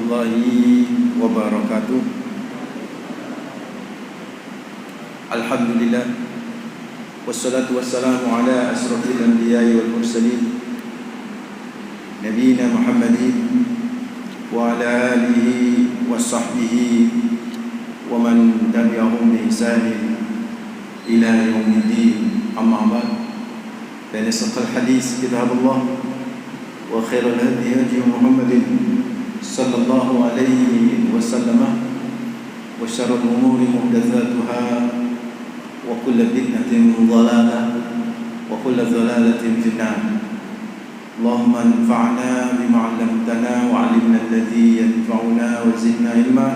warahmatullahi wabarakatuh. Alhamdulillah, wassalatu wassalamu ala asrafil anbiya'i wal mursalin nabiyina Muhammadin wa ala alihi wa sahbihi wa man tabi'ahum bi ihsanin ila yaumiddin. Amma ba'd, fa inna asdaqal hadits kitabullah wa khairal hadi hadi Muhammadin sallallahu alaihi wasallam wa syarrul umuri muhdatsatuha wa kullu bid'atin dhalalah wa kullu dhalalatin finnar. Allahumma anfa'na bima 'allamtana wa 'allimna alladhi yanfa'una wa zidna ilma.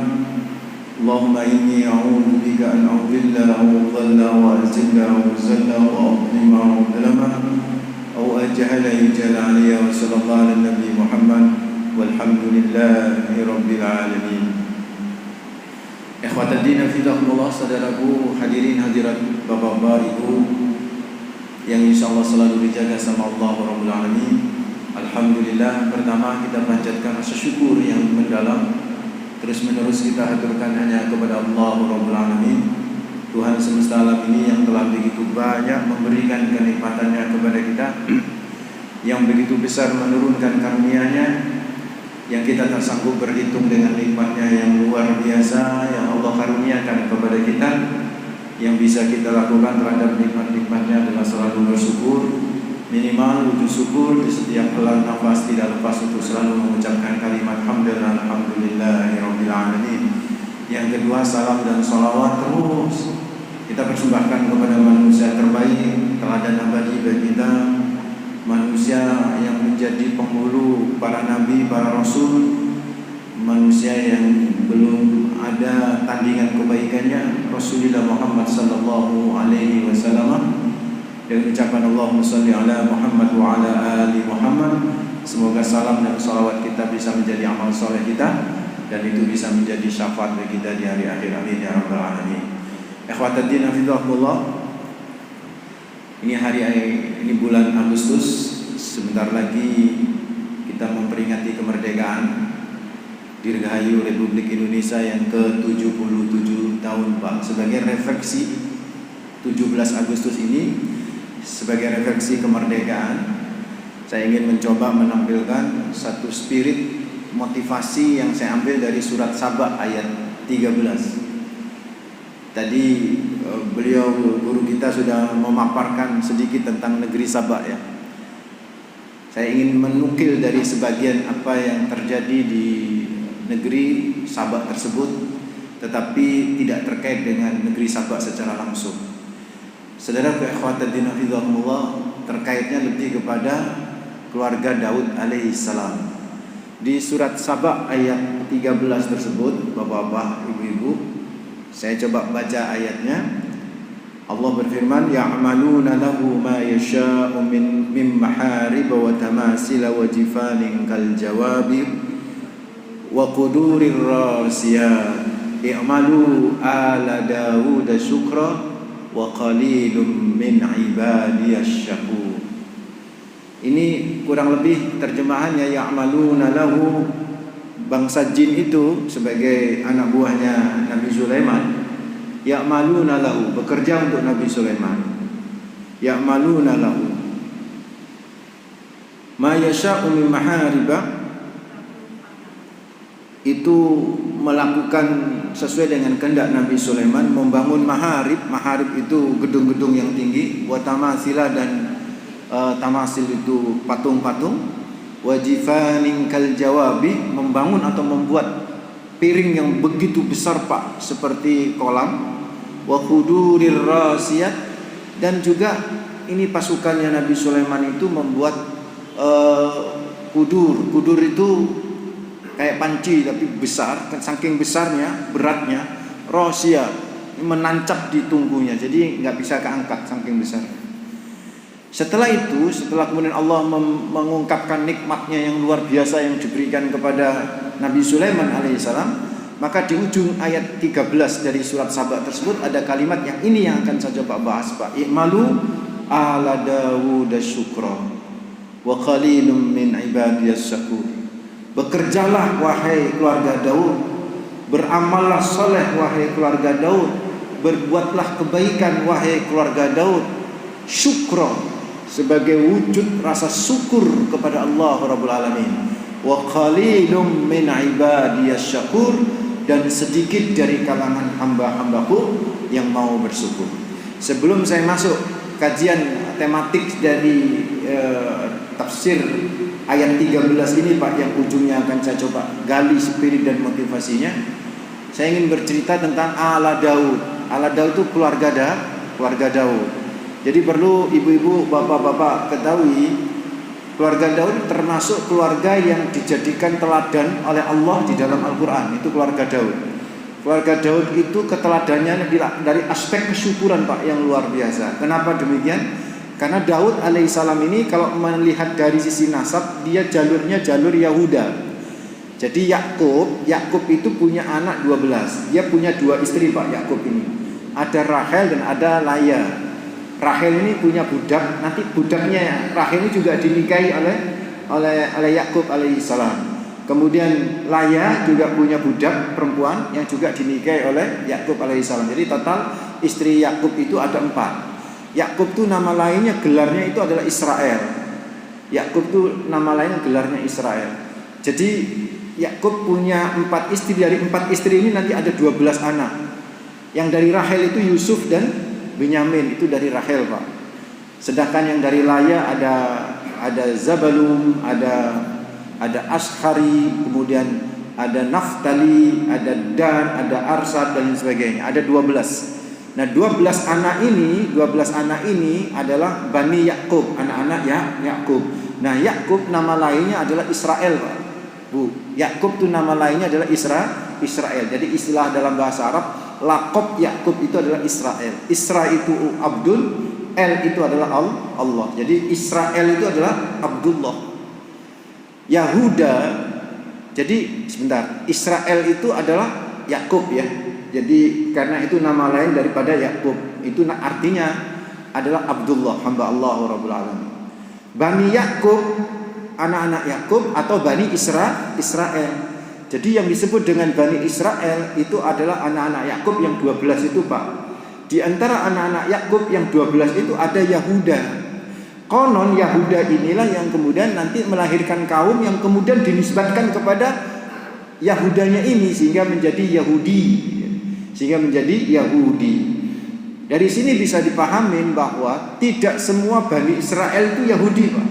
Allahumma inni a'udzu bika an a'dilla aw dhalla wa azilla aw zalla wa adlima aw adlama aw ajhala yujala alayya wa sallallahu ala nabi Muhammad walhamdulillahi rabbil alamin. Ikhwatal din fillah, saudaraku hadirin hadirat, bapak-bapak, ibu yang insyaallah selalu dijaga sama Allah Rabbul Alamin. Alhamdulillah, pertama kita panjatkan rasa syukur yang mendalam, terus menerus kita haturkan hanya kepada Allah Rabbul Alamin, Tuhan semesta alam ini yang telah begitu banyak memberikan kenikmatannya kepada kita, yang begitu besar menurunkan karunia-Nya, yang kita tak sanggup berhitung dengan nikmatnya yang luar biasa yang Allah karuniakan kepada kita. Yang bisa kita lakukan terhadap nikmat-nikmatnya adalah selalu bersyukur, minimal wujud syukur di setiap helaan nafas tidak lepas untuk selalu mengucapkan kalimat hamdalillah alhamdulillahirabbil alamin. Yang kedua, salam dan salawat terus kita persembahkan kepada manusia terbaik, teladan abadi bagi kita, manusia yang menjadi penghulu para nabi, para rasul, manusia yang belum ada tandingan kebaikannya, Rasulullah Muhammad sallallahu alaihi wasallam. Dengan ucapan Allahumma shalli ala Muhammad wa ala ali Muhammad, semoga salam dan salawat kita bisa menjadi amal soleh kita, dan itu bisa menjadi syafaat bagi kita di hari akhir. Amin ya rabbal alamin. Ikhwatal din fillah, ini bulan Agustus, sebentar lagi kita memperingati kemerdekaan Dirgahayu Republik Indonesia yang ke-77 tahun, Pak. Sebagai refleksi 17 Agustus ini, sebagai refleksi kemerdekaan, saya ingin mencoba menampilkan satu spirit motivasi yang saya ambil dari surat Saba ayat 13. Tadi guru kita sudah memaparkan sedikit tentang negeri Saba ya. Saya ingin menukil dari sebagian apa yang terjadi di negeri Saba tersebut, tetapi tidak terkait dengan negeri Saba secara langsung. Saudara ikhwatal din fillah, terkaitnya lebih kepada keluarga Daud alaihissalam. Di surat Saba ayat 13 tersebut, bapak-bapak, ibu-ibu, saya coba baca ayatnya. Allah berfirman, ya'maluna lahu ma yasha'u min maharib wa tamasil wa jifanin kal jawabi wa qudurir rasiyat i'malu ala Dawud syukra wa qalilum min ibadiyasy syakur. Ini kurang lebih terjemahannya, ya'maluna lahu, bangsa jin itu sebagai anak buahnya Nabi Sulaiman, ya'maluna lahu, bekerja untuk Nabi Sulaiman, ya'maluna lahu ma yasha'u min mahariba, itu melakukan sesuai dengan kehendak Nabi Sulaiman, membangun maharib. Maharib itu gedung-gedung yang tinggi, wa tamasila, dan tamasil itu patung-patung, wajifanin kal jawabi, membangun atau membuat piring yang begitu besar, Pak, seperti kolam, wa qudurir rasiyat, dan juga ini pasukannya Nabi Sulaiman itu membuat kudur itu kayak panci tapi besar, saking besarnya, beratnya, rasiyat, menancap di tunggunya, jadi nggak bisa keangkat saking besar. Setelah itu, setelah kemudian Allah mengungkapkan nikmatnya yang luar biasa yang diberikan kepada Nabi Sulaiman alaihissalam, maka di ujung ayat 13 dari surat Saba tersebut ada kalimat yang ini yang akan saya coba bahas, Pak. I'malu ala Dawud syukra wa qalilum min ibadiyas syakur. Bekerjalah wahai keluarga Daud, beramallah soleh wahai keluarga Daud, berbuatlah kebaikan wahai keluarga Daud, syukra, sebagai wujud rasa syukur kepada Allah Rabbul Alamin. Wa qalilum min ibadiyas syakur, dan sedikit dari kalangan hamba-hambaku yang mau bersyukur. Sebelum saya masuk kajian tematik dari tafsir ayat 13 ini Pak, yang ujungnya akan saya coba gali spirit dan motivasinya, saya ingin bercerita tentang ala Daud. Ala Daud itu keluarga Daud. Jadi perlu ibu-ibu, bapak-bapak ketahui, keluarga Daud termasuk keluarga yang dijadikan teladan oleh Allah di dalam Al-Quran. Itu keluarga Daud. Keluarga Daud itu keteladannya dari aspek kesyukuran Pak, yang luar biasa. Kenapa demikian? Karena Daud alaihissalam ini kalau melihat dari sisi nasab, dia jalurnya jalur Yahuda. Jadi Yakub itu punya anak 12. Dia punya 2 istri Pak, Yakub ini. Ada Rahel dan ada Laya. Rahel ini punya budak, nanti budaknya Rahel ini juga dinikahi oleh Yakub alaihissalam. Kemudian Laya juga punya budak perempuan yang juga dinikahi oleh Yakub alaihissalam. Jadi total istri Yakub itu ada 4. Yakub itu nama lainnya, gelarnya itu adalah Israel. Yakub itu nama lainnya, gelarnya Israel. Jadi Yakub punya 4 istri. Dari 4 istri ini nanti ada 12 anak. Yang dari Rahel itu Yusuf dan Benyamin, itu dari Rahel Pak. Sedangkan yang dari Laya ada Zabalum, ada Ashari, kemudian ada Naftali, ada Dan, ada Arsad dan lain sebagainya. Ada 12. Nah 12 anak ini adalah Bani Yakub, anak-anak Yakub. Nah Yakub nama lainnya adalah Israel Pak. Bu, Yakub itu nama lainnya adalah Israel. Jadi istilah dalam bahasa Arab, laqab Yakub itu adalah Israel. Isra itu Abdul, El itu adalah Allah. Jadi Israel itu adalah Abdullah. Yahuda, jadi sebentar, Israel itu adalah Yakub ya. Jadi karena itu nama lain daripada Yakub. Itu artinya adalah Abdullah, hamba Allah Rabbul Alamin. Bani Yakub, anak-anak Yakub atau Bani Israel. Jadi yang disebut dengan Bani Israel itu adalah anak-anak Yakub yang 12 itu Pak. Di antara anak-anak Yakub yang 12 itu ada Yahuda. Konon Yahuda inilah yang kemudian nanti melahirkan kaum yang kemudian dinisbatkan kepada Yahudanya ini sehingga menjadi Yahudi. Dari sini bisa dipahamin bahwa tidak semua Bani Israel itu Yahudi Pak.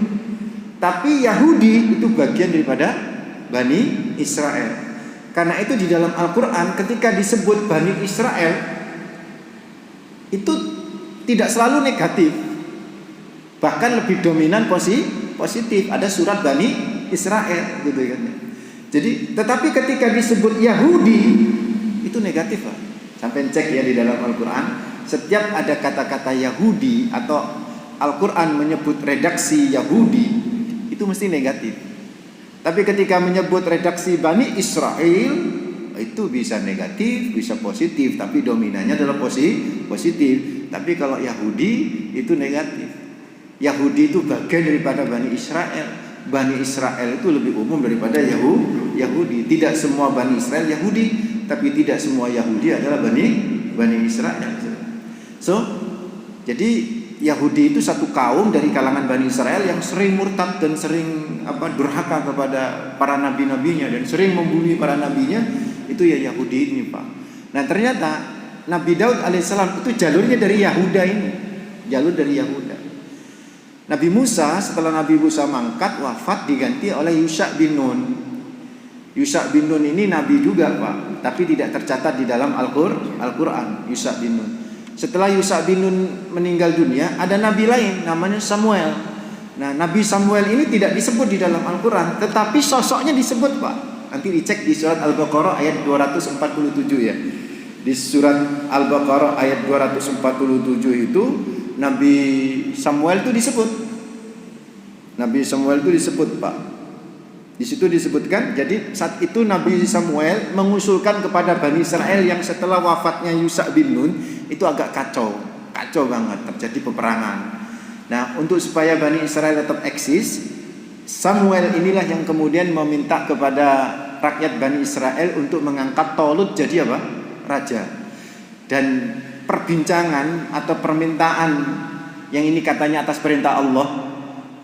Tapi Yahudi itu bagian daripada Bani Israel. Karena itu di dalam Al-Quran ketika disebut Bani Israel itu tidak selalu negatif, bahkan lebih dominan positif. Ada surat Bani Israel gitu kan. Jadi tetapi ketika disebut Yahudi itu negatif Pak. Sampai cek ya di dalam Al-Quran, setiap ada kata-kata Yahudi atau Al-Quran menyebut redaksi Yahudi itu mesti negatif. Tapi ketika menyebut redaksi Bani Israel itu bisa negatif, bisa positif, tapi dominannya adalah positif. Tapi kalau Yahudi itu negatif. Yahudi itu bagian daripada Bani Israel. Bani Israel itu lebih umum daripada Yahudi. Tidak semua Bani Israel Yahudi, tapi tidak semua Yahudi adalah Bani Israel. Jadi Yahudi itu satu kaum dari kalangan Bani Israel yang sering murtad dan sering durhaka kepada para nabi-nabinya dan sering membuli para nabinya. Itu ya Yahudi ini Pak. Nah ternyata Nabi Daud alaihissalam itu jalurnya dari Yahuda ini. Jalur dari Yahuda. Nabi Musa, setelah Nabi Musa mangkat wafat, diganti oleh Yusha bin Nun. Yusha bin Nun ini nabi juga Pak, tapi tidak tercatat di dalam Al-Quran. Yusha bin Nun. Setelah Yusha bin Nun meninggal dunia, ada nabi lain namanya Samuel. Nah Nabi Samuel ini tidak disebut di dalam Al-Quran, tetapi sosoknya disebut Pak. Nanti dicek di surat Al-Baqarah ayat 247 ya. Di surat Al-Baqarah ayat 247 itu Nabi Samuel itu disebut. Nabi Samuel itu disebut Pak. Di situ disebutkan. Jadi saat itu Nabi Samuel mengusulkan kepada Bani Israel yang setelah wafatnya Yusha bin Nun itu agak kacau banget, terjadi peperangan. Nah untuk supaya Bani Israel tetap eksis, Samuel inilah yang kemudian meminta kepada rakyat Bani Israel untuk mengangkat Tolut jadi apa? Raja. Dan perbincangan atau permintaan yang ini katanya atas perintah Allah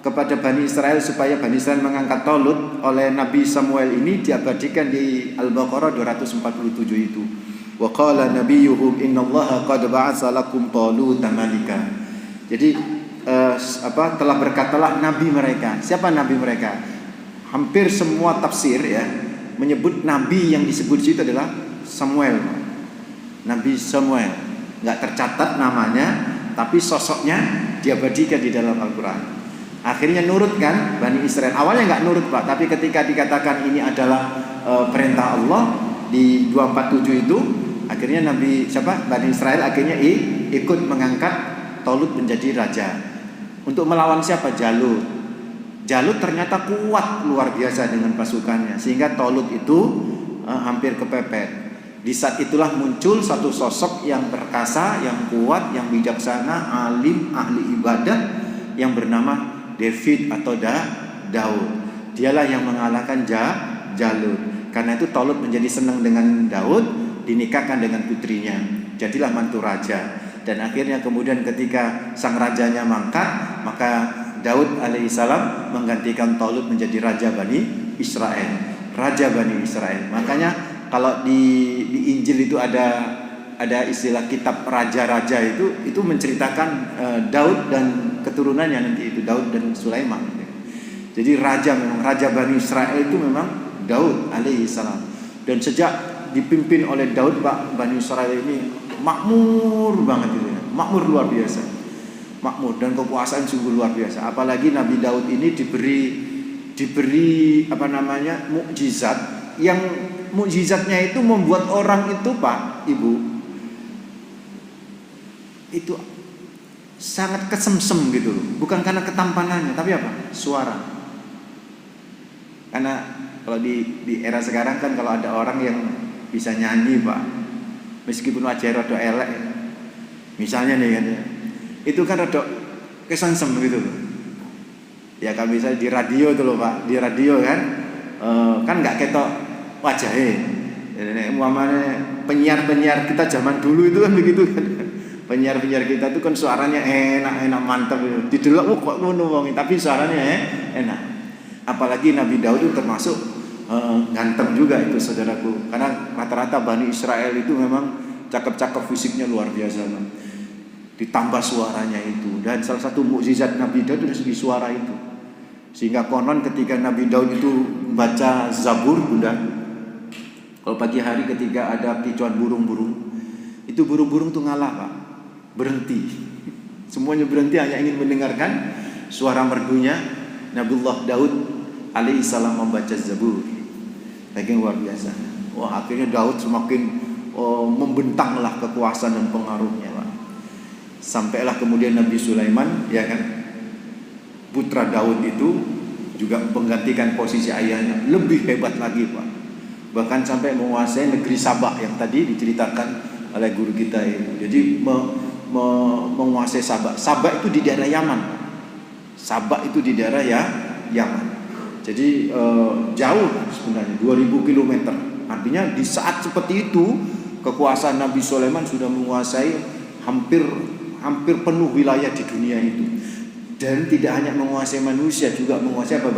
kepada Bani Israel supaya Bani Israel mengangkat Tolut oleh Nabi Samuel ini diabadikan di Al-Baqarah 247 itu. Wa qala nabiyyuhum innallaha qad ba'atsa lakum Taluta malika. Jadi telah berkatalah nabi mereka. Siapa nabi mereka? Hampir semua tafsir ya menyebut nabi yang disebut di situ adalah Samuel. Nabi Samuel. Enggak tercatat namanya, tapi sosoknya diabadikan di dalam Al-Qur'an. Akhirnya nurut kan Bani Israel. Awalnya enggak nurut, Pak, tapi ketika dikatakan ini adalah perintah Allah di 247 itu, akhirnya Bani Israel akhirnya ikut mengangkat Tolut menjadi raja. Untuk melawan siapa? Jalut. Jalut ternyata kuat luar biasa dengan pasukannya, sehingga Tolut itu hampir kepepet. Di saat itulah muncul satu sosok yang perkasa, yang kuat, yang bijaksana, alim, ahli ibadah, yang bernama David atau Daud. Dialah yang mengalahkan Jalut. Karena itu Tolut menjadi senang dengan Daud, dinikahkan dengan putrinya. Jadilah mantu raja. Dan akhirnya kemudian ketika sang rajanya mangkat, maka Daud alaihissalam menggantikan Tolut menjadi raja Bani Israel. Raja Bani Israel. Makanya kalau di Injil itu ada istilah kitab raja-raja itu menceritakan Daud dan keturunannya nanti itu Daud dan Sulaiman. Jadi memang raja Bani Israel itu memang Daud alaihissalam. Dan sejak dipimpin oleh Daud, Pak, Bani Israel ini makmur banget itu ya. Makmur luar biasa. Makmur dan kekuasaan sungguh luar biasa. Apalagi Nabi Daud ini diberi mukjizat yang mukjizatnya itu membuat orang itu, Pak, Ibu, itu sangat kesemsem gitu loh. Bukan karena ketampanannya, tapi apa? Suara. Karena kalau di era sekarang kan kalau ada orang yang bisa nyanyi, Pak, meskipun wajahnya rada elek, misalnya nih kan, itu kan rada kesemsem gitu loh. Ya kan bisa di radio tuh loh, Pak, di radio kan nggak ketok wajahnya. Umpamanya penyiar kita zaman dulu itu kan begitu kan. Penyiar kita itu kan suaranya enak mantap gitu. Didelok kok ngono wong, tapi suaranya enak. Apalagi Nabi Daud itu termasuk ganteng juga itu, saudaraku. Karena rata-rata Bani Israel itu memang cakep-cakep, fisiknya luar biasa. Ditambah suaranya itu. Dan salah satu mukjizat Nabi Daud itu dari segi suara itu. Sehingga konon ketika Nabi Daud itu baca Zabur, Bunda, kalau pagi hari ketika ada kicauan burung-burung, itu burung-burung tuh ngalah, Pak, berhenti. Semuanya berhenti hanya ingin mendengarkan suara merdunya Nabiullah Daud alaihissalam membaca Zabur. Lagi luar biasa. Wah, akhirnya Daud semakin membentanglah kekuasaan dan pengaruhnya, Pak. Sampailah kemudian Nabi Sulaiman, ya kan, putra Daud itu juga menggantikan posisi ayahnya, lebih hebat lagi, Pak. Bahkan sampai menguasai negeri Sabah yang tadi diceritakan oleh guru kita itu. Jadi menguasai Sabah. Sabah itu di daerah Yaman. Sabah itu di daerah Yaman. Jadi jauh sebenarnya, 2000 km. Artinya di saat seperti itu kekuasaan Nabi Sulaiman sudah menguasai hampir penuh wilayah di dunia itu. Dan tidak hanya menguasai manusia, juga menguasai apa?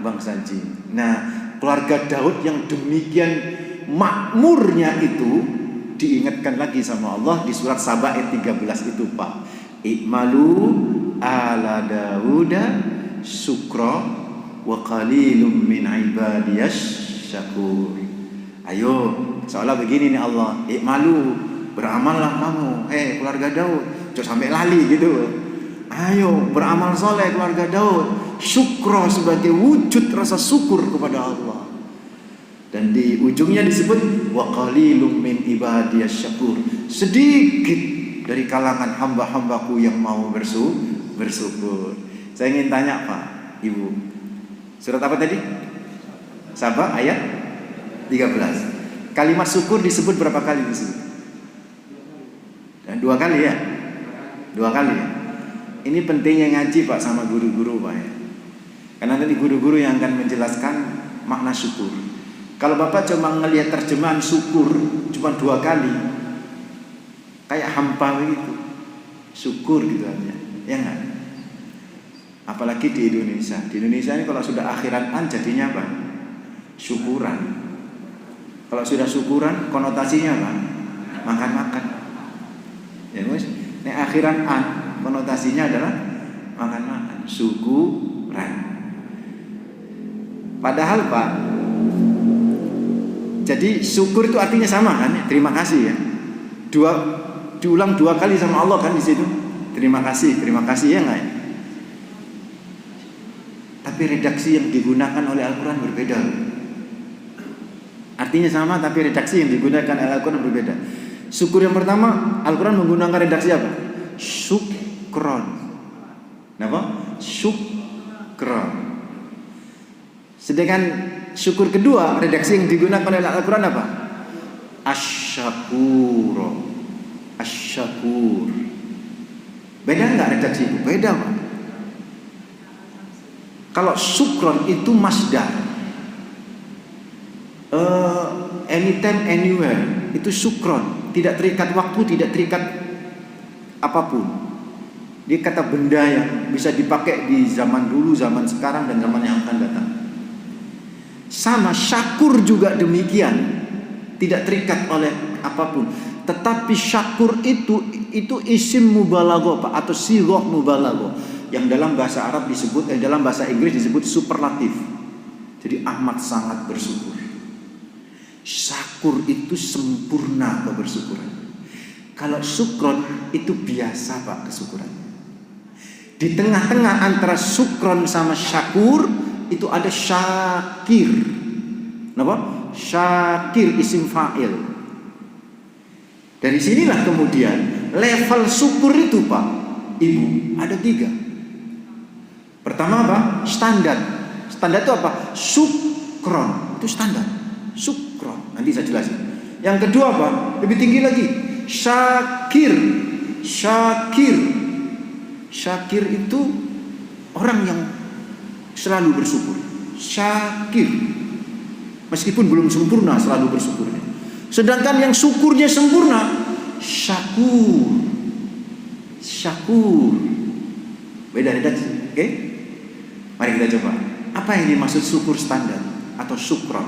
Bangsa jin. Nah, keluarga Daud yang demikian makmurnya itu diingatkan lagi sama Allah di surat Saba ayat 13 itu, Pak. I'malu ala Dauda syukra wa qalilum min ibadiyas syakur. Ayo, seolah begini nih Allah, i'malu, beramallah kamu, keluarga Daud, jangan sampai lali gitu. Ayo beramal soleh keluarga Daud, syukro sebagai wujud rasa syukur kepada Allah. Dan di ujungnya disebut wa qalilum min ibadiyas syakur, sedikit dari kalangan hamba-hambaku yang mau bersyukur. Saya ingin tanya, Pak, Ibu, surat apa tadi? Sabah ayat 13. Kalimat syukur disebut berapa kali disebut? Dan 2 kali ya? 2 kali ya? Ini pentingnya ngaji, Pak, sama guru-guru, Pak, ya. Karena nanti guru-guru yang akan menjelaskan makna syukur. Kalau Bapak cuma ngelihat terjemahan syukur cuma 2 kali, kayak hampa begitu. Syukur gitu aja, ya enggak? Apalagi di Indonesia. Di Indonesia ini kalau sudah akhiran an jadinya apa? Syukuran. Kalau sudah syukuran konotasinya apa? Makan-makan. Ya Mas, ini akhiran an konotasinya adalah makan-makan, syukuran. Padahal Pak, jadi syukur itu artinya sama kan? Terima kasih ya. Diulang 2 kali sama Allah kan di situ. Terima kasih ya enggak ya? Tapi redaksi yang digunakan oleh Al-Quran berbeda. Artinya sama tapi redaksi yang digunakan oleh Al-Quran berbeda. Syukur yang pertama Al-Quran menggunakan redaksi apa? Syukron. Kenapa? Syukron. Sedangkan syukur kedua redaksi yang digunakan oleh Al-Quran apa? Asyakur. Beda nggak redaksi itu? Beda Pak. Kalau syukron itu masdar, anytime anywhere itu syukron, tidak terikat waktu, tidak terikat apapun. Dia kata benda yang bisa dipakai di zaman dulu, zaman sekarang, dan zaman yang akan datang. Sama syakur juga demikian, tidak terikat oleh apapun. Tetapi syakur itu isim mubalaghah Pak, atau sighah mubalaghah, yang dalam bahasa Arab disebut, dalam bahasa Inggris disebut superlatif. Jadi amat sangat bersyukur. Syakur itu sempurna kebersyukuran. Kalau syukron itu biasa Pak kesyukuran. Di tengah-tengah antara syukron sama syakur itu ada syakir. Kenapa? Syakir isim fa'il. Dari sinilah kemudian level syukur itu Pak Ibu ada 3. Pertama apa? Standar. Standar itu apa? Syukron. Itu standar. Syukron. Nanti saya jelasin. Yang kedua apa? Lebih tinggi lagi. Syakir. Syakir itu orang yang selalu bersyukur. Syakir. Meskipun belum sempurna selalu bersyukur. Sedangkan yang syukurnya sempurna, syakur. Beda redaksi, oke? Mari kita coba. Apa yang dimaksud syukur standar atau syukron?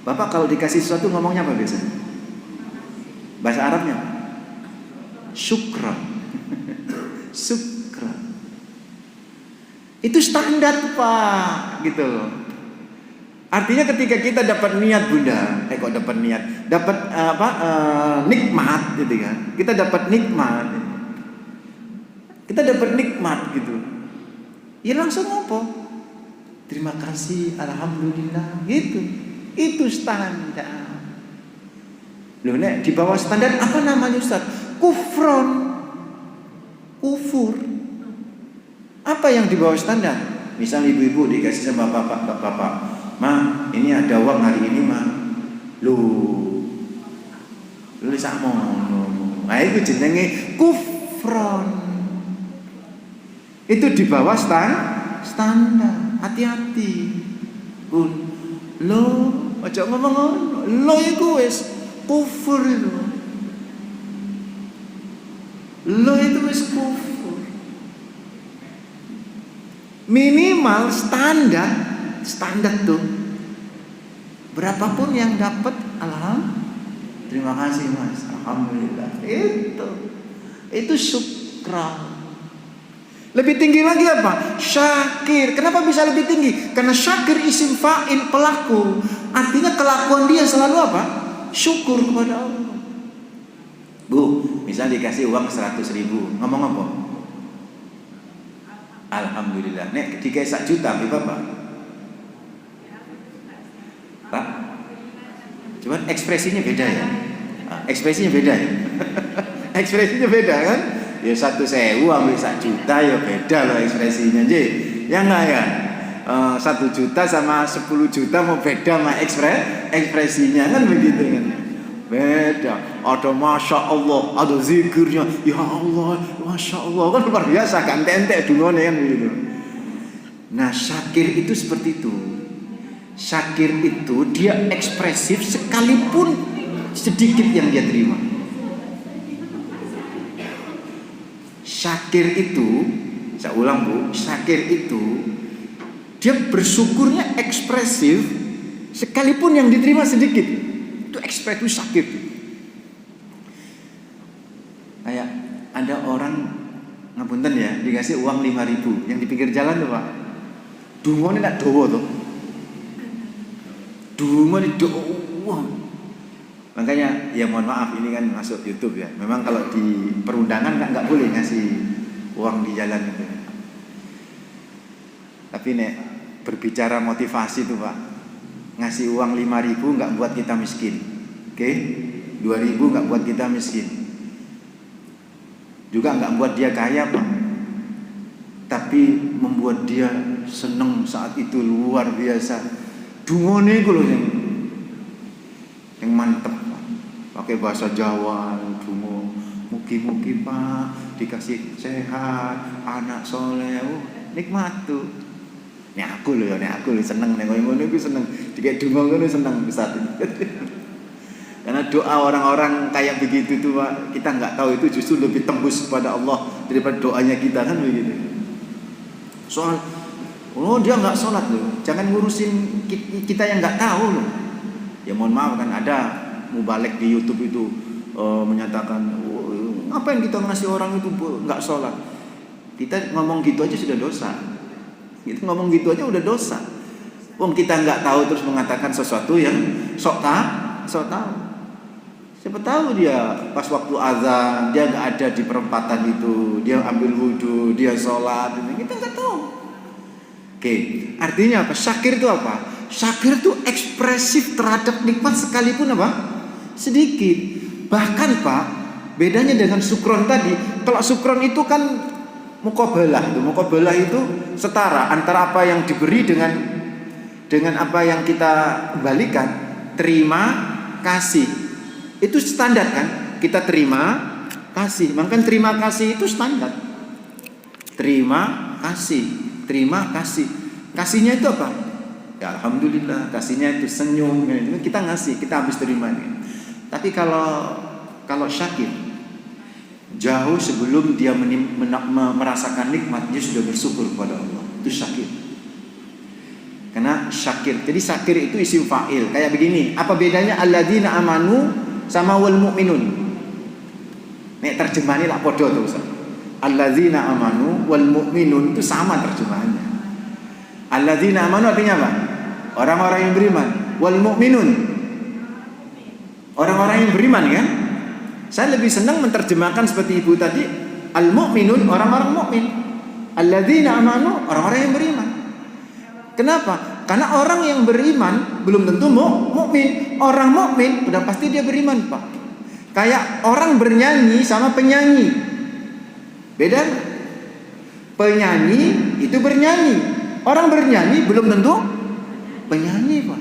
Bapak kalau dikasih sesuatu ngomongnya apa biasanya? Bahasa Arabnya syukron. Syukron. Itu standar Pak, gitu loh. Artinya ketika kita dapat niat Bunda, dapat nikmat gitu kan. Kita dapat nikmat gitu. Ya langsung apa? Terima kasih, alhamdulillah gitu. Itu standar. Loh nek di bawah standar apa namanya Ustaz? Kufur. Apa yang di bawah standar? Misal ibu-ibu dikasih sama bapak, Ma, ini ada uang hari ini, Ma. Lu sakmono. Nah, itu jenenge kufron. Itu di bawah standar. Hati-hati. Bun. Lo, aja ngomong ngono. Lo iku wis kufur itu. Lo itu wis kufur. Minimal standar tuh berapapun yang dapat, terima kasih Mas, alhamdulillah. Itu syukran. Lebih tinggi lagi apa? Syakir. Kenapa bisa lebih tinggi? Karena syakir isim fa'il, pelaku. Artinya kelakuan dia selalu apa? Syukur kepada Allah. Bu, misal dikasih uang 100.000, ngomong apa? Alhamdulillah. Nek dikasih 1 juta, Bapak. Pak, cuman ekspresinya beda ya. Ekspresinya beda kan? Ya 1.000 ambil 1 juta ya beda loh ekspresinya. Ya enggak ya? 1 juta sama 10 juta mau beda sama ekspresinya kan begitu kan? Beda. Ada masya Allah, ada zikirnya. Ya Allah, masya Allah kan luar biasa kan, entek dungane kan begitu. Nah, syakir itu seperti itu. Syakir itu dia ekspresif sekalipun sedikit yang dia terima. Syakir itu, saya ulang Bu, syakir itu dia bersyukurnya ekspresif sekalipun yang diterima sedikit. Itu ekspresif syakir. Kayak ada orang ngapunten ya, dikasih uang 5.000 yang di pinggir jalan tuh Pak. Dungone nak dawa tuh. Dungone dawa. Makanya ya mohon maaf ini kan masuk YouTube ya. Memang kalau di perundangan nggak boleh ngasih uang di jalan itu. Tapi nek berbicara motivasi tuh Pak, ngasih uang 5.000 nggak buat kita miskin, oke? 2.000 nggak buat kita miskin, juga nggak buat dia kaya Pak, tapi membuat dia seneng saat itu luar biasa. Dungone ku lho yang mantep Pak, pakai bahasa Jawa, dungo, mugi-mugi Pak dikasih sehat, anak soleh, nikmat tuh. Nek aku lho seneng nek ngono iku seneng. Dikek donga ngono seneng saat itu. Karena doa orang-orang kayak begitu tuh Pak, kita enggak tahu itu justru lebih tembus kepada Allah daripada doanya kita kan begitu. Soal dia enggak sholat loh. Jangan ngurusin kita yang enggak tahu loh. Ya mohon maaf kan ada mubalek di YouTube itu menyatakan apa yang kita ngasih orang itu enggak sholat. Kita ngomong gitu aja sudah dosa. Itu ngomong gitu aja udah dosa. Wong kita nggak tahu terus mengatakan sesuatu yang sok tahu. Siapa tahu dia pas waktu azan dia nggak ada di perempatan itu, dia ambil wudhu, dia sholat, kita nggak tahu. Oke, artinya apa? Syakir itu apa? Syakir itu ekspresif terhadap nikmat sekalipun apa? Sedikit. Bahkan Pak, bedanya dengan sukron tadi. Kalau sukron itu kan muqabalah itu setara antara apa yang diberi dengan apa yang kita kembalikan. Terima kasih itu standar kan, kita terima kasih, maka terima kasih itu standar. Terima kasih kasihnya itu apa? Ya alhamdulillah, kasihnya itu senyum, kita ngasih, kita habis terima. Tapi kalau syakir, jauh sebelum dia merasakan nikmat, dia sudah bersyukur kepada Allah. Itu syakir. Karena syakir, jadi syakir itu isim fa'il. Kayak begini, apa bedanya alladzina amanu sama wal mu'minun? Nek terjemahannya lah podo tuh Ustaz. Alladzina amanu wal mu'minun itu sama terjemahannya. Alladzina amanu artinya apa? Orang-orang yang beriman. Wal mu'minun orang-orang yang beriman kan? Saya lebih senang menerjemahkan seperti ibu tadi, al-mu'minun orang-orang mukmin, alladzina amanu orang-orang yang beriman. Kenapa? Karena orang yang beriman belum tentu mukmin. Orang mukmin udah pasti dia beriman, Pak. Kayak orang bernyanyi sama penyanyi. Beda. Penyanyi itu bernyanyi. Orang bernyanyi belum tentu penyanyi, Pak.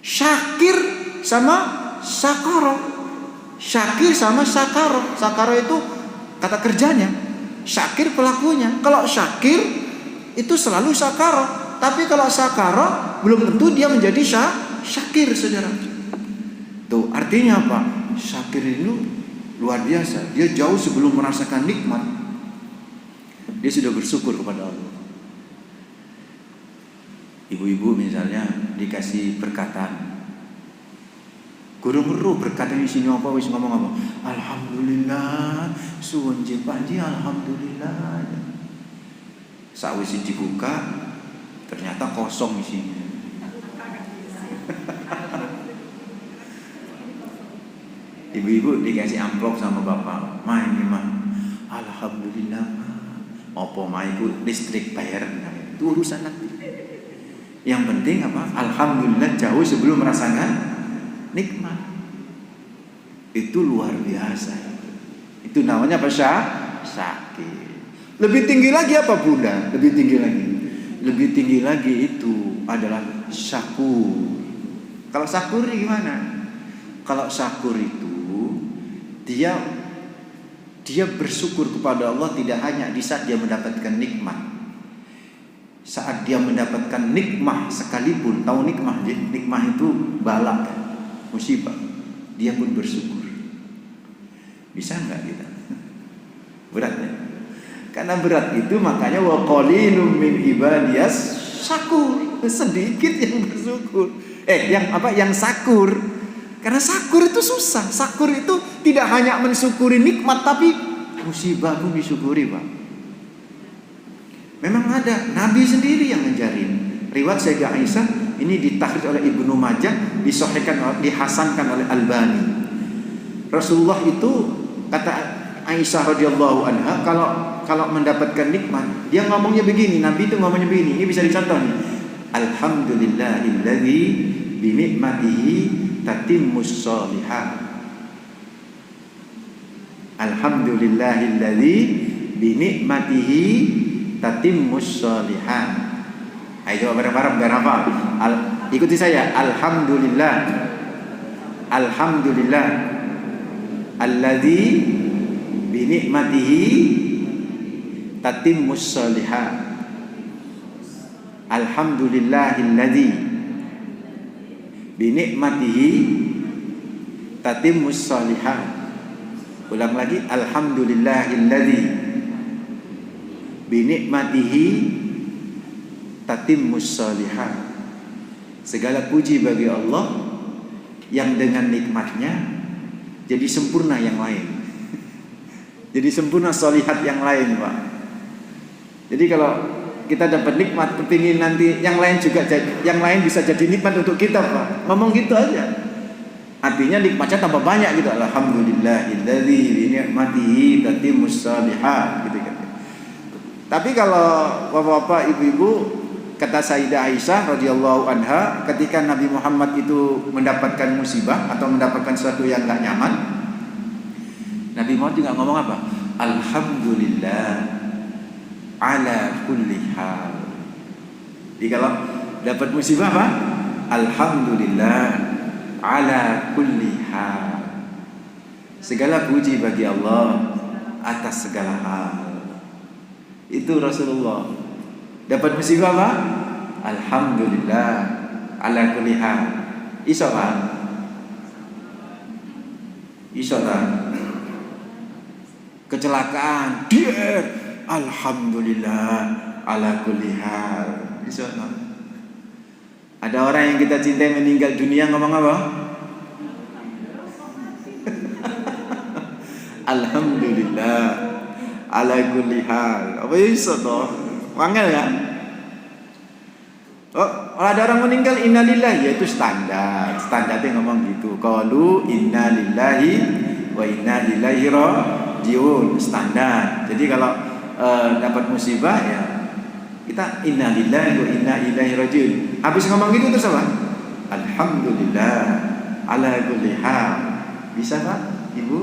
Syakir sama sakaro. Syakir sama sakaro. Sakaro itu kata kerjanya. Syakir pelakunya. Kalau syakir itu selalu sakaro. Tapi kalau sakaro belum tentu dia menjadi syakir, saudara. Tuh artinya apa? Syakir itu luar biasa. Dia jauh sebelum merasakan nikmat, dia sudah bersyukur kepada Allah. Ibu-ibu misalnya dikasih berkatan, guru-guru berkata di sini apa wis ngomong apa? Alhamdulillah, suwun panji alhamdulillah. Sawise dibuka ternyata kosong isinya. Ibu-ibu dikasih amplop sama bapak, "Ma ini mah, alhamdulillah apa ma iku listrik bayar." Itu urusan nanti. Yang penting apa? Alhamdulillah jauh sebelum merasakan nikmat. Itu luar biasa. Itu namanya apa? Syakir. Lebih tinggi lagi apa Bunda? Lebih tinggi lagi. Lebih tinggi lagi itu adalah syakur. Kalau syakur gimana? Kalau syakur itu dia bersyukur kepada Allah tidak hanya di saat dia mendapatkan nikmat. saat dia mendapatkan nikmah sekalipun, tahu nikmah? Nikmah itu bala, musibah, dia pun bersyukur. Bisa nggak kita? Beratnya. Karena berat itu makanya wa qalilum min ibadiyas syakur, sedikit yang bersyukur. Yang sakur. Karena sakur itu susah. Sakur itu tidak hanya mensyukuri nikmat, tapi musibah pun disyukuri, Pak. Memang ada Nabi sendiri yang ngajarin. Riwayat Sayyidah Aisyah ini ditakhrij oleh Ibnu Majah, dihasankan oleh Albani. Rasulullah itu, kata Aisyah radhiyallahu anha, kalau mendapatkan nikmat, dia ngomongnya begini. Nabi itu ngomongnya begini. Ini bisa dicontoh nih. Alhamdulillahilladzi bi ni'matihi tatimmus shalihat. Alhamdulillahilladzi bi ni'matihi tatimmus shalihat. Ayo bareng-bareng biar hafal. Ikuti saya. Alhamdulillah. Alhamdulillah alladzi bi ni'matihi tatimmus shalihat. Alhamdulillahilladzi bi ni'matihi tatimmus shalihat. Ulang lagi. Alhamdulillahilladzi bi ni'matihi tatimmus shalihat. Segala puji bagi Allah yang dengan nikmatnya jadi sempurna yang lain. Jadi sempurna shalihat yang lain, Pak. Jadi kalau kita dapat nikmat, kepingin nanti yang lain juga yang lain bisa jadi nikmat untuk kita, Pak. Ngomong gitu aja. Artinya nikmatnya tambah banyak gitu. Alhamdulillahilladzi bi ni'matihi tatimmus shalihat gitu kan. Tapi kalau bapak-bapak, ibu-ibu, kata Sayyidah Aisyah radhiyallahu anha, ketika Nabi Muhammad itu mendapatkan musibah atau mendapatkan sesuatu yang enggak nyaman, Nabi Muhammad juga ngomong apa? Alhamdulillah ala kulli hal. Jadi kalau dapat musibah apa? Alhamdulillah ala kulli hal. Segala puji bagi Allah atas segala hal. Itu Rasulullah. Dapat musibah apa? Alhamdulillah ala kulli hal. Iso Pak? Iso tak? Kecelakaan, dia alhamdulillah ala kulli hal. Iso tak? Ada orang yang kita cintai meninggal dunia, ngomong apa? Alhamdulillah ala kulli hal. Apa iso toh? Wangel ya? Oh, ada orang meninggal innalillahi, yaitu standar. Standarnya ngomong gitu. Qalu innalillahi wa inna ilaihi rajiun. Standar. Jadi kalau dapat musibah ya kita innalillahi wa inna ilaihi rajiun. Habis ngomong gitu terus apa? Alhamdulillah ala kulli hal. Bisa Pak? Ibu?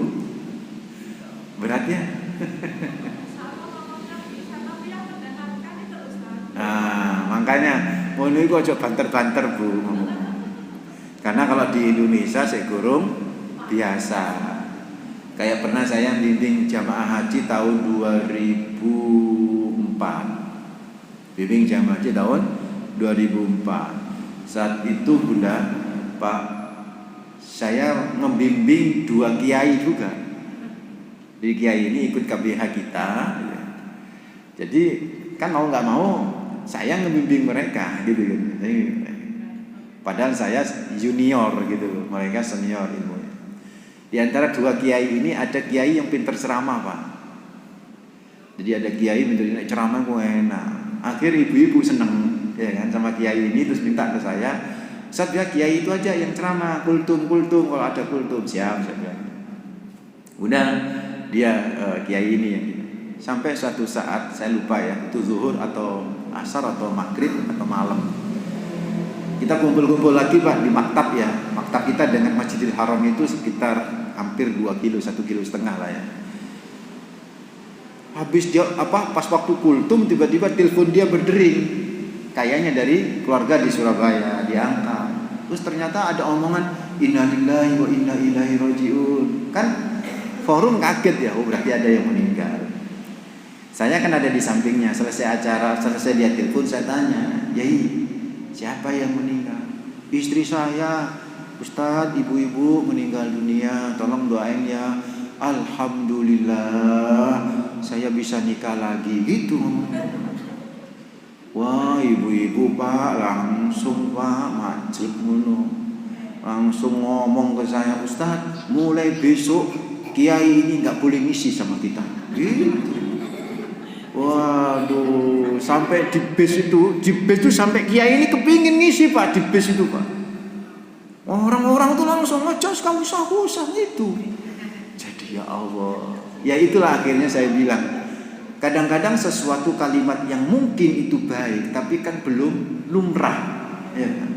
Berat ya? Nah, makanya ngono iku aja banter-banter, Bu. Karena kalau di Indonesia saya gurung biasa. Kayak pernah saya bimbing jamaah haji tahun 2004. Bimbing jamaah haji tahun 2004. Saat itu Bunda, Pak, saya ngebimbing 2 kiai juga. Jadi kiai ini ikut KBH kita. Jadi kan mau nggak mau saya ngebimbing mereka gitu kan. Padahal saya junior gitu, mereka senior ilmunya. Di antara 2 kiai ini ada kiai yang pintar ceramah, Pak. Jadi ada kiai pintar ceramah kok enak. Akhir ibu-ibu seneng ya kan sama kiai ini, terus minta ke saya, "Ustaz ya kiai itu aja yang ceramah, kultum kalau ada kultum." Siap saya bilang. Udah dia kiai ini yang gitu. Sampai suatu saat saya lupa ya, itu zuhur atau asar atau maghrib atau malam, kita kumpul-kumpul lagi Pak di maktab ya. Maktab kita dengan Masjidil Haram itu sekitar hampir 2 kilo, 1,5 kilo lah ya. Habis dia pas waktu kultum tiba-tiba telepon dia berdering, kayaknya dari keluarga di Surabaya, diangkat. Terus ternyata ada omongan innalillahi wa inna ilaihi rajiun. Kan forum kaget ya, oh berarti ada yang meninggal. Saya kan ada di sampingnya. Selesai acara, selesai dia telepon, saya tanya, Yai, siapa yang meninggal? Istri saya, Ustadz, ibu-ibu meninggal dunia, tolong doain ya. Alhamdulillah, saya bisa nikah lagi. Gitu. Wah, ibu-ibu Pak, langsung Pak, majib ngono. Langsung ngomong ke saya, Ustadz, mulai besok kiai ini nggak boleh ngisi sama kita. Gitu. Waduh, sampai di bis itu sampai kiai ini kepingin ngisi Pak di bis itu Pak. Orang-orang tuh langsung ngecas, kamu usah itu. Jadi ya Allah, ya itulah akhirnya saya bilang, kadang-kadang sesuatu kalimat yang mungkin itu baik, tapi kan belum lumrah, ya kan?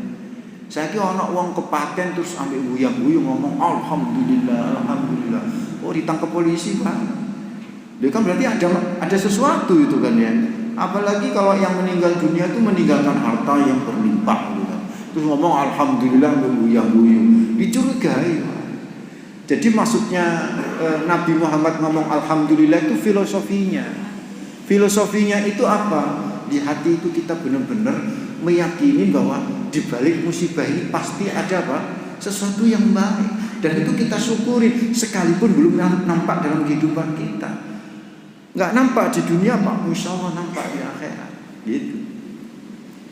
Saya kira anak uang kepaten terus ambil buyang-buyung ngomong Alhamdulillah, Alhamdulillah. Oh, ditangkap polisi Pak. Dia kan berarti ada sesuatu itu kan ya. Apalagi kalau yang meninggal dunia itu meninggalkan harta yang berlimpah gitu kan. Terus ngomong Alhamdulillah buyang-buyung, dicurigai. Jadi maksudnya Nabi Muhammad ngomong Alhamdulillah itu filosofinya. Filosofinya itu apa? Di hati itu kita benar-benar meyakini bahwa di balik musibah ini pasti ada apa? Sesuatu yang baik. Dan itu kita syukuri sekalipun belum nampak dalam kehidupan kita. Nggak nampak di dunia Pak, insya Allah nampak di akhirat. Gitu.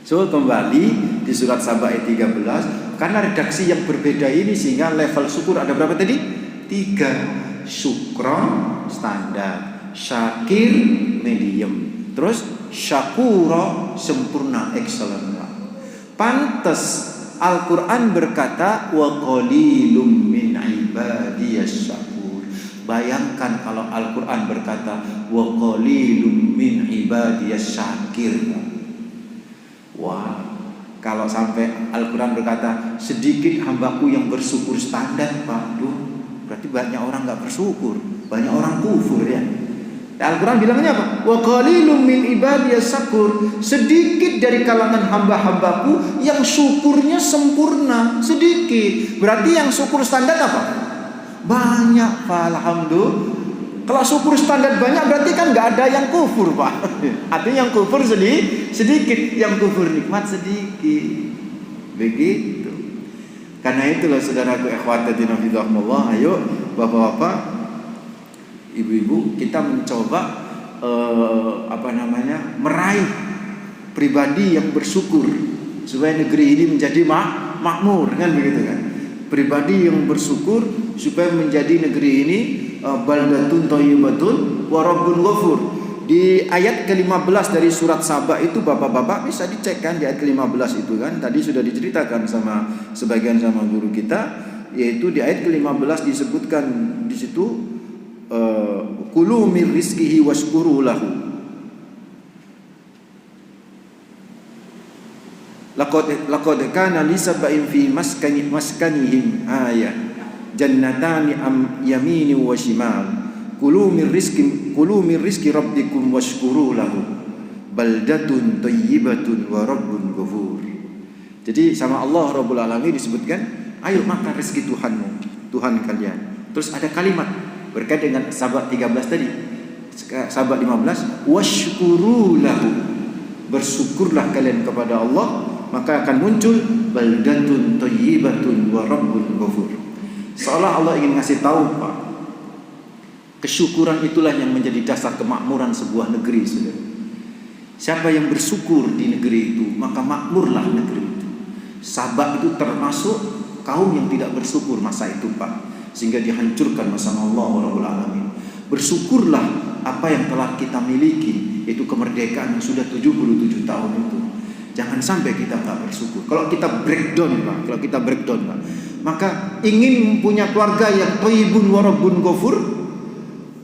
So kembali di surat Saba ayat 13, karena redaksi yang berbeda ini sehingga level syukur ada berapa tadi? 3. Syukron standar, syakir medium, terus syakuro sempurna excellent. Pantes Al-Quran berkata wa qalilum min ibadiyas syakur. Bayangkan kalau Al-Quran berkata wa qalilum min ibadiyas syakir. Wah, kalau sampai Al-Quran berkata sedikit hambaku yang bersyukur standar Pak, berarti banyak orang gak bersyukur, banyak orang kufur ya. Al-Quran bilangnya apa? Wa qalilum min ibadiyas syakur. Sedikit dari kalangan hamba-hambaku yang syukurnya sempurna, sedikit. Berarti yang syukur standar apa? Banyak Pak, alhamdulillah. Kalau syukur standar banyak berarti kan nggak ada yang kufur Pak. Artinya yang kufur sedikit, yang kufur nikmat sedikit. Begitu. Karena itulah saudaraku ikhwatatina fillah, ayo bapak-bapak, ibu-ibu, kita mencoba meraih pribadi yang bersyukur supaya negeri ini menjadi makmur, kan begitu kan? Pribadi yang bersyukur supaya menjadi negeri ini baldatun thayyibatun wa rabbun ghafur. Di ayat ke-15 dari surat Saba itu bapak-bapak bisa dicek kan, di ayat ke-15 itu kan tadi sudah diceritakan sama sebagian sama guru kita, yaitu di ayat ke-15 disebutkan di situ kulu min rizqihi washkuru lahu. Laqad kana li sab'in fi maskanihim ayah jannatani yamini wa shimal kulu min rizqi rabbikum washkuru lahu baldatun thayyibatun wa rabbun ghafur. Jadi sama Allah Rabbul Alamin disebutkan, ayo makan rezeki Tuhanmu, Tuhan kalian. Terus ada kalimat berkait dengan Saba 13 tadi, Saba 15, washkuru lahu, bersyukurlah kalian kepada Allah, maka akan muncul baldatun thayyibatun wa rabbun ghafur. Seolah Allah ingin ngasih tahu Pak, kesyukuran itulah yang menjadi dasar kemakmuran sebuah negeri, saudara. Siapa yang bersyukur di negeri itu, maka makmurlah negeri itu. Sabak itu termasuk kaum yang tidak bersyukur masa itu Pak, sehingga dihancurkan bersama Allah Rabbul Alamin. Bersyukurlah apa yang telah kita miliki, yaitu kemerdekaan yang sudah 77 tahun itu. Jangan sampai kita nggak bersyukur. Kalau kita breakdown Pak, maka ingin punya keluarga yang thayyibun wa rabbun ghafur,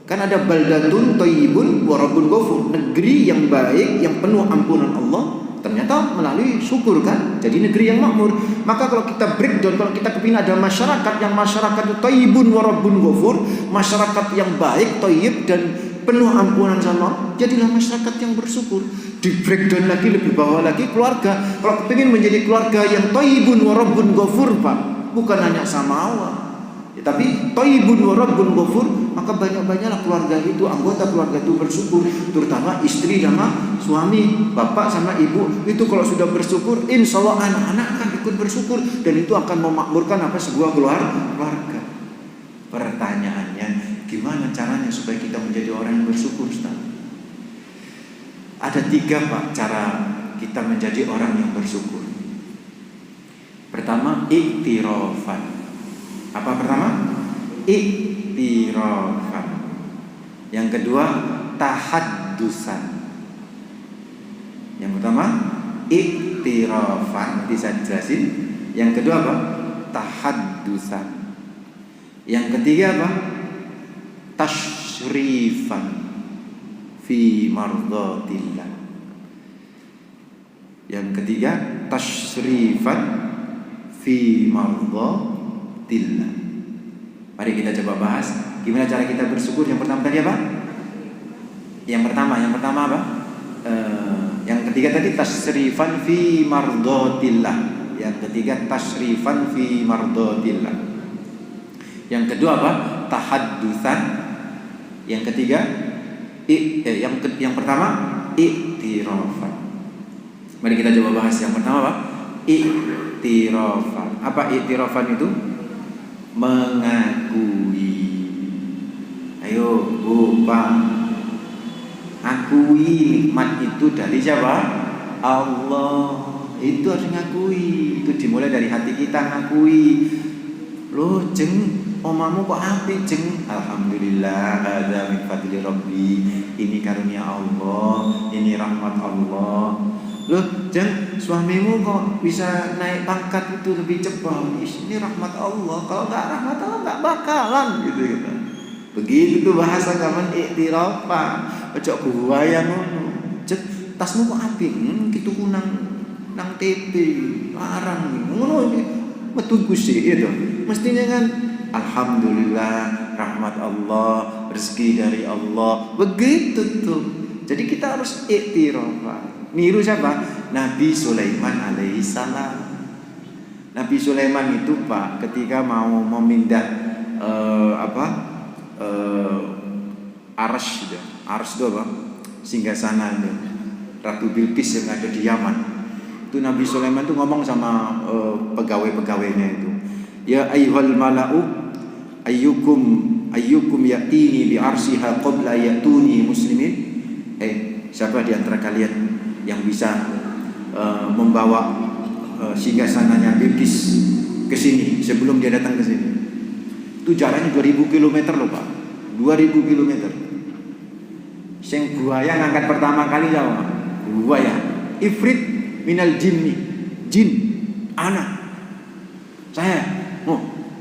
kan ada baldatun thayyibun wa rabbun ghafur, negeri yang baik yang penuh ampunan Allah, ternyata melalui syukur kan jadi negeri yang makmur. Maka kalau kita breakdown, kalau kita kepingin ada masyarakat yang masyarakat itu thayyibun wa rabbun ghafur, masyarakat yang baik, thayyib dan penuh ampunan sama, jadilah masyarakat yang bersyukur. Di breakdown lagi lebih bawah lagi keluarga. Kalau kepingin menjadi keluarga yang thayyibun wa rabbun ghafur Pak, bukan hanya samawa, Tapi thayyibun wa rabbun ghafur, maka banyak-banyaklah keluarga itu, anggota keluarga itu bersyukur, terutama istri sama suami, bapak sama ibu. Itu kalau sudah bersyukur, insya Allah anak-anak akan ikut bersyukur, dan itu akan memakmurkan sebuah keluarga. Pertanyaannya, gimana caranya supaya kita menjadi orang yang bersyukur, Ustaz? Ada 3 Pak cara kita menjadi orang yang bersyukur. Pertama, iktirafan. Apa pertama? Iktirafan. Yang kedua, tahaddusan. Yang pertama, iktirafan, bisa jelasin. Yang kedua apa? Tahaddusan. Yang ketiga apa? Tashrifan fi mardatillah. Yang ketiga, tashrifan fi mardatillah. Mari kita coba bahas gimana cara kita bersyukur. Yang pertama tadi apa? Yang pertama apa? Yang ketiga tadi tashrifan fi mardatillah. Yang ketiga tashrifan fi mardatillah. Yang kedua apa? Tahaddusan. Yang ketiga yang pertama iktirafan. Mari kita coba bahas yang pertama apa? Iktirafan. Apa iktirafan itu? Mengakui. Ayo Bu, Pak, akui nikmat itu dari siapa? Allah. Itu harus ngakui. Itu dimulai dari hati kita ngakui. Loh jeng, omamu kok apik jeng? Alhamdulillah, ada min fadli Rabbi. Ini karunia Allah, ini rahmat Allah. Loh jeng, suamimu kok bisa naik pangkat itu lebih cepat? Ini rahmat Allah. Kalau nggak rahmat Allah nggak bakalan gitu. Begitu tuh bahasa kaman iktirafan. Ojo buaya ngono. Cek tasmu kok apik? Kitu nang TP larang ngono iki. Metu Gusti itu. Mestinya kan alhamdulillah, rahmat Allah, rezeki dari Allah. Begitu tuh. Jadi kita harus iktirafan. Niru siapa? Nabi Sulaiman alaihissalam. Nabi Sulaiman itu Pak, ketika mau memindah Arsy itu apa? Singgasana itu Ratu Bilqis yang ada di Yaman. Itu Nabi Sulaiman itu ngomong sama pegawai-pegawainya itu, ya ayyuhal mala'u ayyukum ya'tini bi arsyiha qabla ya'tuni muslimin. Siapa di antara kalian yang bisa membawa singgasananya Bilqis ke sini sebelum dia datang ke sini? Itu jaraknya 2000 km loh Pak. 2000 km. Sing buaya ngangkat pertama kali siapa? Buaya. Ifrit minal jinni. Jin. Anak. Saya.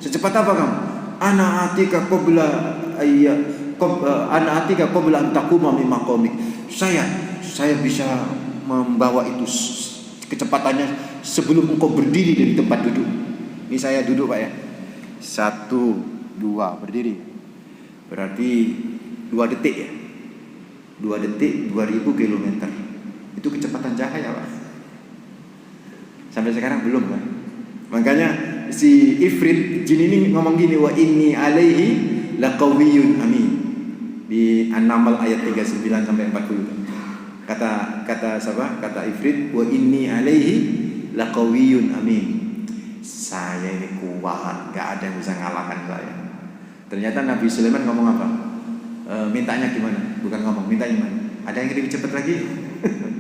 Secepat apa kamu? Ana atika qabla an taquma min maqamik. Saya bisa membawa itu kecepatannya sebelum engkau berdiri dari tempat duduk. Ini saya duduk Pak ya. 1, 2 berdiri. Berarti 2 detik ya. 2 detik 2000 km. Itu kecepatan cahaya Pak. Sampai sekarang belum kan? Makanya si Ifrit jin ini ngomong gini, wa inni alaihi laqawiyyun amin. Di An-Naml ayat 39 sampai 40. Kata siapa? Kata Ifrit, wa inni alaihi laqawiyyun amin. Saya ini kuat, enggak ada yang bisa ngalahkan saya. Ternyata Nabi Sulaiman ngomong apa? Mintanya gimana? Bukan ngomong, mintanya gimana? Ada yang lebih cepat lagi?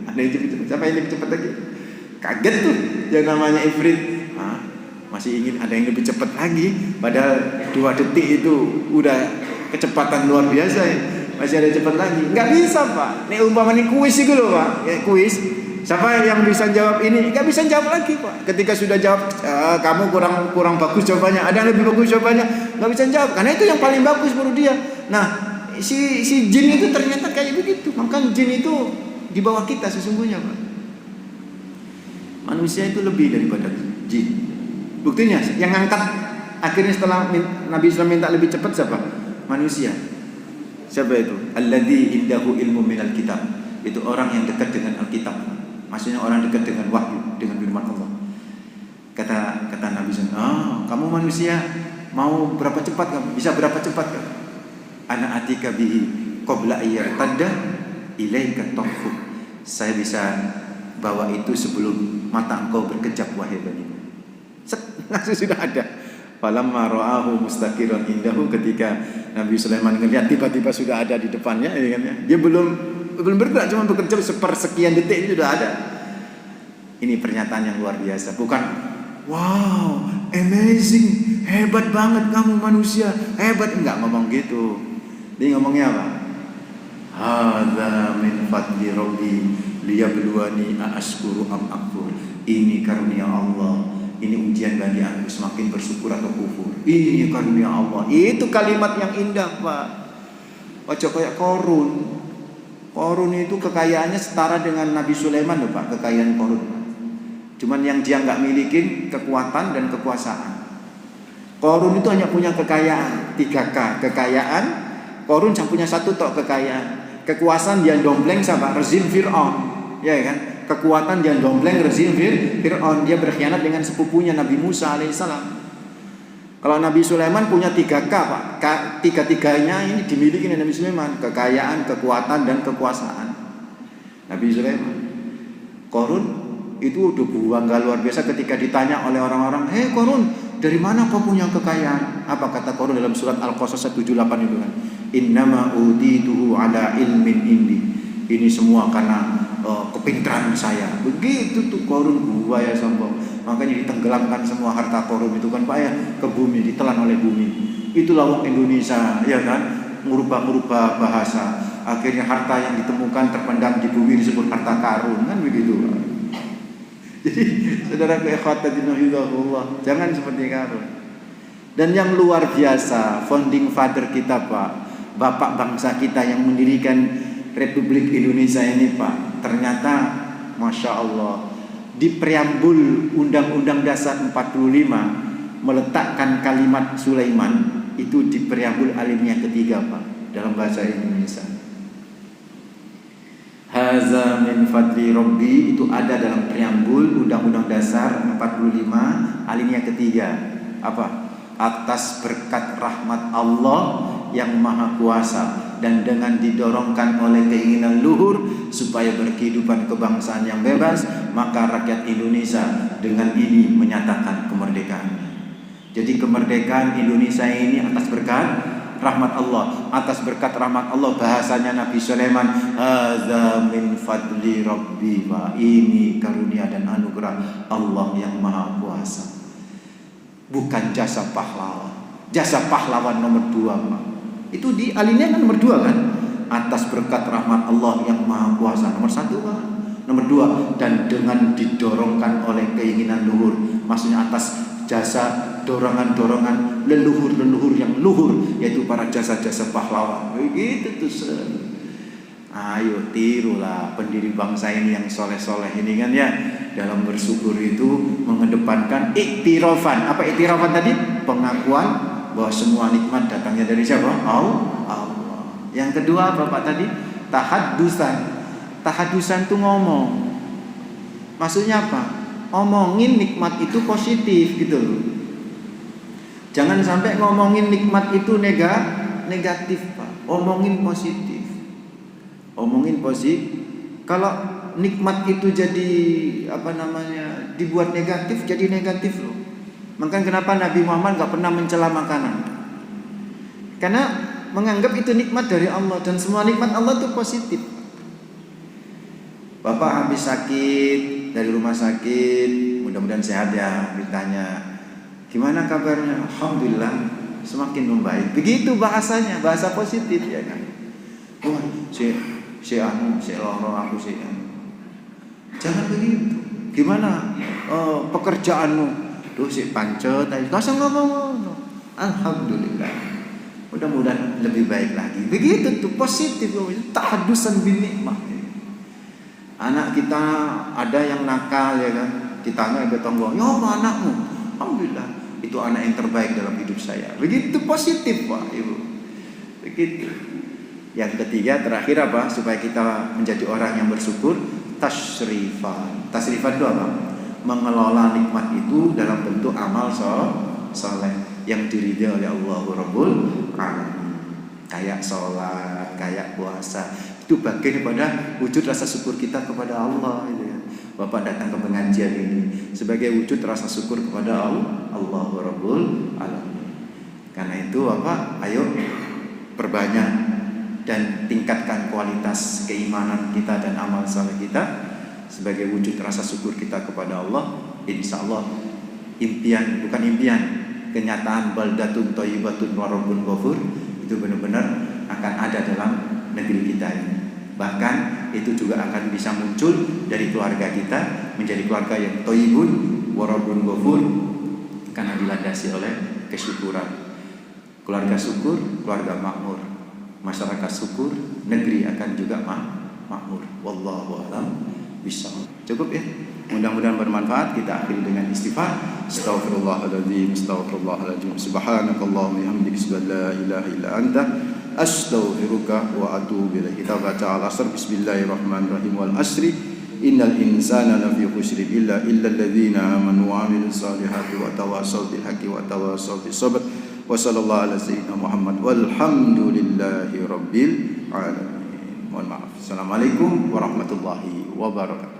Ada yang lebih cepat? Siapa yang lebih cepat lagi? Kaget tuh yang namanya Ifrit. Masih ingin ada yang lebih cepat lagi. Padahal 2 detik itu udah kecepatan luar biasa ya. Masih ada cepat lagi. Nggak bisa Pak. Ini umpamanya kuis itu loh Pak. Kuis. Siapa yang bisa jawab ini? Nggak bisa jawab lagi Pak. Ketika sudah jawab, kamu kurang bagus jawabannya. Ada yang lebih bagus jawabannya. Nggak bisa jawab. Karena itu yang paling bagus menurut dia. Nah, si jin itu ternyata kayak begitu. Maka jin itu di bawah kita sesungguhnya Pak. Manusia itu lebih daripada jin. Buktinya yang ngangkat akhirnya setelah Nabi Islam minta lebih cepat siapa? Manusia. Siapa itu? Alladzi indahu ilmu minal kitab. Itu orang yang dekat dengan Alkitab. Maksudnya orang dekat dengan wahyu, dengan firman Allah. Kata Nabi SAW, kamu manusia Mau berapa cepat kamu? Bisa berapa cepat kamu? Ana atika bihi qabla ayyartadda ilaika tarfuk. Saya bisa bawa itu sebelum mata engkau berkejap wahai Bani. Langsung sudah ada. Falamma ra'ahu mustaqiran indahu, ketika Nabi Sulaiman melihat tiba-tiba sudah ada di depannya, ya kan ya. Dia belum bergerak, cuma bekerja sepersekian detik itu sudah ada. Ini pernyataan yang luar biasa, bukan wow, amazing, hebat banget kamu manusia, hebat, enggak ngomong gitu. Dia ngomongnya apa? Hadza min fadli rabbi liyabluwani aashkuru am akfur. Ini karunia Allah, ini ujian bagi aku, semakin bersyukur atau kufur. Ini karunia Allah. Itu kalimat yang indah, Pak. Ojo kayak Korun. Korun itu kekayaannya setara dengan Nabi Sulaiman loh, Pak, kekayaan Korun. Cuman yang dia nggak milikin kekuatan dan kekuasaan. Korun itu hanya punya kekayaan 3K, kekayaan. Korun cuma punya 1 tok kekayaan. Kekuasaan dia dompleng sama rezim Fir'aun, ya kan? Kekuatan dia dompleng rezim Fir'aun. Dia berkhianat dengan sepupunya Nabi Musa alaihissalam. Kalau Nabi Sulaiman punya 3K, Pak. Tiga-tiganya ini dimiliki oleh Nabi Sulaiman, kekayaan, kekuatan, dan kekuasaan. Nabi Sulaiman. Korun itu udah bangga luar biasa ketika ditanya oleh orang-orang, "Hei Korun, dari mana kau punya kekayaan?" Apa kata Korun dalam surat Al-Qasas 78 itu kan? Innama utituhu ala ilmin indi. Ini semua karena kepintaran saya. Begitu tuh Korun, buaya sombong. Makanya ditenggelamkan semua harta Korun itu kan, Pak ya, ke bumi, ditelan oleh bumi. Itulah wong Indonesia, ya kan? Merubah-merubah bahasa. Akhirnya harta yang ditemukan terpendam di bumi disebut harta karun, kan begitu, Pak. Jadi saudara ikhwatadinahidahullah, jangan seperti Karun. Dan yang luar biasa, founding father kita, Pak, bapak bangsa kita yang mendirikan Republik Indonesia ini, Pak, ternyata Masya Allah, di preambul Undang-Undang Dasar 45 meletakkan kalimat Sulaiman itu di preambul alinea ketiga, Pak, dalam bahasa Indonesia. Haza min fadli rabbi itu ada dalam preambul Undang-Undang Dasar 45 alinea ketiga. Apa? Atas berkat rahmat Allah yang Maha Kuasa dan dengan didorongkan oleh keinginan luhur supaya berkehidupan kebangsaan yang bebas, maka rakyat Indonesia dengan ini menyatakan kemerdekaannya. Jadi kemerdekaan Indonesia ini atas berkat rahmat Allah, atas berkat rahmat Allah. Bahasanya Nabi Sulaiman, hadza min fadli rabbi, ini karunia dan anugerah Allah yang Maha Kuasa. Bukan jasa pahlawan. Jasa pahlawan nomor 2, Pak. Itu di alinea kan nomor 2 kan? Atas berkat rahmat Allah yang Maha Kuasa nomor 1, Pak. Nomor 2, dan dengan didorongkan oleh keinginan luhur. Maksudnya atas jasa dorongan-dorongan leluhur-leluhur yang luhur, yaitu para jasa-jasa pahlawan. Begitu tuh. Ayo tirulah pendiri bangsa ini yang soleh-soleh ini kan ya. Dalam bersyukur itu mengedepankan iktirafan. Apa iktirafan tadi? Pengakuan bahwa semua nikmat datangnya dari siapa? Allah. Yang kedua apa Pak tadi? Tahaddusan. Tahaddusan itu ngomong. Maksudnya apa? Ngomongin nikmat itu positif gitu loh. Jangan sampai ngomongin nikmat itu negatif, Pak. Omongin positif. Omongin positif. Kalau nikmat itu jadi dibuat negatif, jadi negatif loh. Makanya kenapa Nabi Muhammad gak pernah mencela makanan? Karena menganggap itu nikmat dari Allah, dan semua nikmat Allah itu positif. Bapak habis sakit dari rumah sakit, mudah-mudahan sehat ya. Ditanya, gimana kabarnya? Alhamdulillah, semakin membaik. Begitu bahasanya, bahasa positif ya kan. Wah, si loro aku si. Jangan begitu. Gimana pekerjaanmu? Duh si pancet, langsung ngomong. Alhamdulillah. Mudah-mudahan lebih baik lagi. Begitu tuh positif, tahaddusan bin nikmah. Anak kita ada yang nakal ya kan, ditanya ke tonggo, "Ya apa anakmu?" Alhamdulillah, itu anak yang terbaik dalam hidup saya. Begitu positif, Pak Ibu. Begitu. Yang ketiga terakhir apa? Supaya kita menjadi orang yang bersyukur, tasrifan. Tasrifan itu apa? Mengelola nikmat itu dalam bentuk amal soleh yang diridhai oleh Allah Rabbul Alamin. Kayak sholat, kayak puasa, itu bagian pada wujud rasa syukur kita kepada Allah gitu ya. Bapak datang ke pengajian ini sebagai wujud rasa syukur kepada Allah Rabbul Alamin. Karena itu Bapak, ayo perbanyak dan tingkatkan kualitas keimanan kita dan amal saleh kita sebagai wujud rasa syukur kita kepada Allah. Insya Allah kenyataan baldatun thayyibatun wa rabbun ghafur itu benar-benar akan ada dalam negeri kita ini. Bahkan itu juga akan bisa muncul dari keluarga kita menjadi keluarga yang thayyibun wa rabbun ghafur karena dilandasi oleh kesyukuran. Keluarga syukur, keluarga makmur. Masyarakat syukur, negeri akan juga makmur. Wallahu a'lam bishawab. Cukup ya? Mudah-mudahan bermanfaat. Kita akhiri dengan istighfar. Astaghfirullahaladzim, astaghfirullahaladzim. Subhanakallahumma bihamdika asyhadu an la ilaha illa anta astaghfiruka wa atubu ilaik. Kita baca al-asr. Bismillahirrahmanirrahim. Wal asri innal insana lafi khusr illa alladzina amanu wa amilus solihati wa tawassaw bil haqqi wa tawassaw bis sabr. Wa sallallahu ala sayyidina Muhammad walhamdulillahi rabbil alamin. Mohon maaf. Assalamualaikum warahmatullahi wabarakatuh.